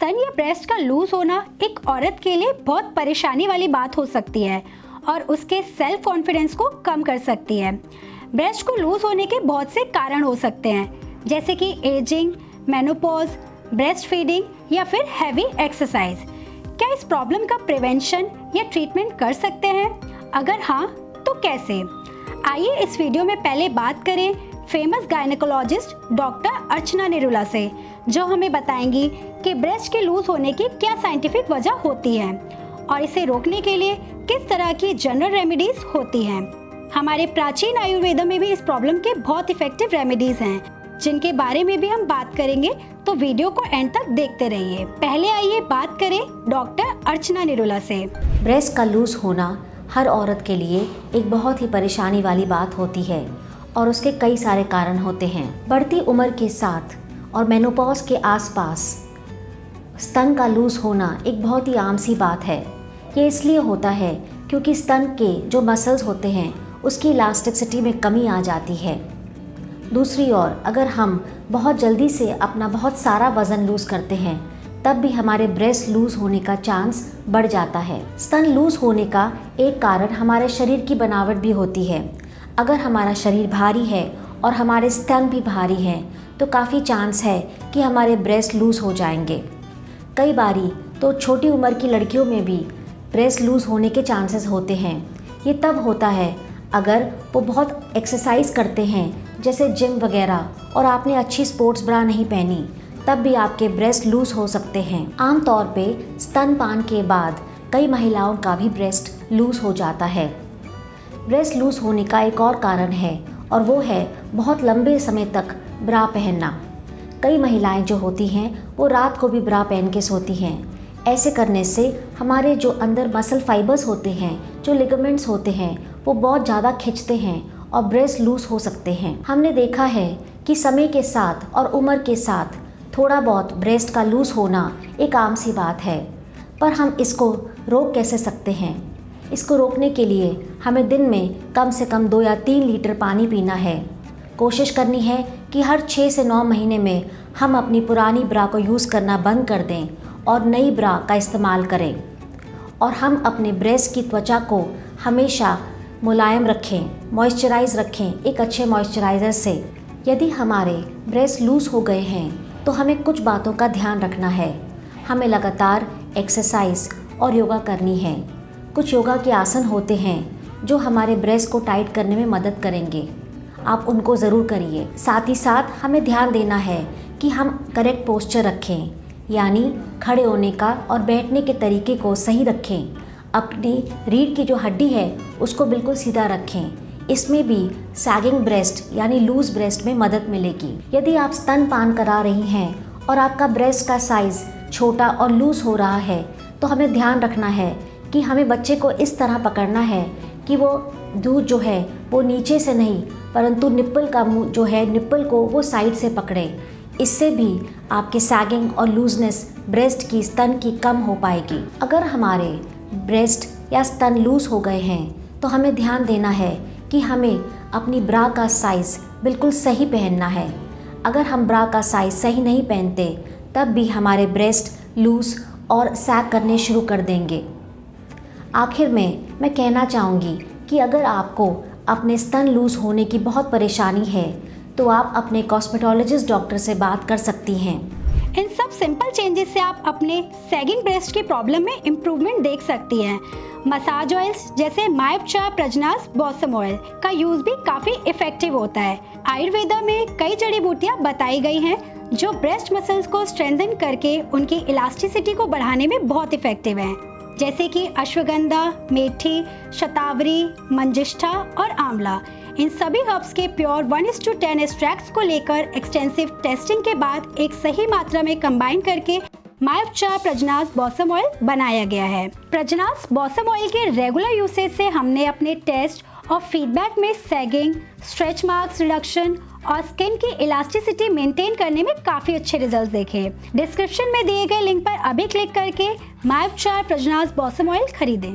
स्तन या ब्रेस्ट का लूज होना एक औरत के लिए बहुत परेशानी वाली बात हो सकती है और उसके सेल्फ कॉन्फिडेंस को कम कर सकती है। ब्रेस्ट को लूज होने के बहुत से कारण हो सकते हैं, जैसे कि एजिंग, मेनोपॉज, ब्रेस्ट फीडिंग या फिर हैवी एक्सरसाइज। क्या इस प्रॉब्लम का प्रिवेंशन या ट्रीटमेंट कर सकते हैं? अगर हाँ, तो कैसे? आइए इस वीडियो में पहले बात करें फेमस गायनेकोलॉजिस्ट डॉक्टर अर्चना निरुला से, जो हमें बताएंगी कि ब्रेस्ट के लूज होने की क्या साइंटिफिक वजह होती है और इसे रोकने के लिए किस तरह की जनरल रेमेडीज होती हैं। हमारे प्राचीन आयुर्वेद में भी इस प्रॉब्लम के बहुत इफेक्टिव रेमेडीज हैं, जिनके बारे में भी हम बात करेंगे, तो वीडियो को एंड तक देखते रहिए। पहले आइए बात करें डॉक्टर अर्चना निरुला से। ब्रेस्ट का लूज होना हर औरत के लिए एक बहुत ही परेशानी वाली बात होती है और उसके कई सारे कारण होते हैं। बढ़ती उम्र के साथ और मेनोपॉज के आसपास स्तन का लूज होना एक बहुत ही आम सी बात है। ये इसलिए होता है क्योंकि स्तन के जो मसल्स होते हैं उसकी इलास्टिसिटी में कमी आ जाती है। दूसरी ओर अगर हम बहुत जल्दी से अपना बहुत सारा वज़न लूज़ करते हैं, तब भी हमारे ब्रेस्ट लूज़ होने का चांस बढ़ जाता है। स्तन लूज़ होने का एक कारण हमारे शरीर की बनावट भी होती है। अगर हमारा शरीर भारी है और हमारे स्तन भी भारी हैं, तो काफ़ी चांस है कि हमारे ब्रेस्ट लूज़ हो जाएंगे। कई बारी तो छोटी उम्र की लड़कियों में भी ब्रेस्ट लूज़ होने के चांसेस होते हैं। ये तब होता है अगर वो बहुत एक्सरसाइज करते हैं, जैसे जिम वगैरह, और आपने अच्छी स्पोर्ट्स ब्रा नहीं पहनी, तब भी आपके ब्रेस्ट लूज़ हो सकते हैं। आमतौर पे स्तनपान के बाद कई महिलाओं का भी ब्रेस्ट लूज़ हो जाता है। ब्रेस्ट लूज़ होने का एक और कारण है और वो है बहुत लंबे समय तक ब्रा पहनना। कई महिलाएं जो होती हैं वो रात को भी ब्रा पहन के सोती हैं। ऐसे करने से हमारे जो अंदर मसल फाइबर्स होते हैं, जो लिगामेंट्स होते हैं, वो बहुत ज़्यादा खिंचते हैं और ब्रेस्ट लूज़ हो सकते हैं। हमने देखा है कि समय के साथ और उम्र के साथ थोड़ा बहुत ब्रेस्ट का लूज़ होना एक आम सी बात है, पर हम इसको रोक कैसे सकते हैं? इसको रोकने के लिए हमें दिन में कम से कम 2 या 3 लीटर पानी पीना है। कोशिश करनी है कि हर 6 से 9 महीने में हम अपनी पुरानी ब्रा को यूज़ करना बंद कर दें और नई ब्रा का इस्तेमाल करें। और हम अपने ब्रेस्ट की त्वचा को हमेशा मुलायम रखें, मॉइस्चराइज रखें एक अच्छे मॉइस्चराइज़र से। यदि हमारे ब्रेस्ट लूज़ हो गए हैं तो हमें कुछ बातों का ध्यान रखना है। हमें लगातार एक्सरसाइज और योगा करनी है। कुछ योगा के आसन होते हैं जो हमारे ब्रेस्ट को टाइट करने में मदद करेंगे, आप उनको ज़रूर करिए। साथ ही साथ हमें ध्यान देना है कि हम करेक्ट पोस्चर रखें, यानी खड़े होने का और बैठने के तरीके को सही रखें। अपनी रीढ़ की जो हड्डी है उसको बिल्कुल सीधा रखें। इसमें भी सैगिंग ब्रेस्ट यानी लूज ब्रेस्ट में मदद मिलेगी। यदि आप स्तनपान करा रही हैं और आपका ब्रेस्ट का साइज़ छोटा और लूज़ हो रहा है, तो हमें ध्यान रखना है कि हमें बच्चे को इस तरह पकड़ना है कि वो दूध जो है वो नीचे से नहीं, परंतु निप्पल का मुंह जो है, निप्पल को वो साइड से पकड़े। इससे भी आपके सैगिंग और लूजनेस ब्रेस्ट की, स्तन की कम हो पाएगी। अगर हमारे ब्रेस्ट या स्तन लूज हो गए हैं तो हमें ध्यान देना है कि हमें अपनी ब्रा का साइज़ बिल्कुल सही पहनना है। अगर हम ब्रा का साइज़ सही नहीं पहनते, तब भी हमारे ब्रेस्ट लूज और सैग करने शुरू कर देंगे। आखिर में मैं कहना चाहूँगी कि अगर आपको अपने स्तन लूज़ होने की बहुत परेशानी है, तो आप अपने कॉस्मेटोलॉजिस्ट डॉक्टर से बात कर सकती हैं। इन सब सिंपल चेंजेस से आप अपने सैगिंग ब्रेस्ट की प्रॉब्लम में इम्प्रूवमेंट देख सकती हैं। मसाज ऑयल्स जैसे मायोपचार प्रजनास बॉसम ऑयल का यूज़ भी काफ़ी इफेक्टिव होता है। आयुर्वेदा में कई जड़ी बूटियाँ बताई गई हैं जो ब्रेस्ट मसल्स को स्ट्रेंथन करके उनकी इलास्टिसिटी को बढ़ाने में बहुत इफेक्टिव हैं, जैसे कि अश्वगंधा, मेथी, शतावरी, मंजिष्ठा और आंवला। इन सभी हर्ब्स के प्योर 1:10 एक्सट्रैक्ट्स को लेकर एक्सटेंसिव टेस्टिंग के बाद एक सही मात्रा में कंबाइन करके मायोपचार प्रजनास बॉसम ऑयल बनाया गया है। प्रजनास बॉसम ऑयल के रेगुलर यूसेज से हमने अपने टेस्ट और फीडबैक में सैगिंग, स्ट्रेच मार्क्स रिडक्शन और स्किन की इलास्टिसिटी मेंटेन करने में काफ़ी अच्छे रिजल्ट्स देखे। डिस्क्रिप्शन में दिए गए लिंक पर अभी क्लिक करके मायोपचार प्रजनास बॉसम ऑयल खरीदें।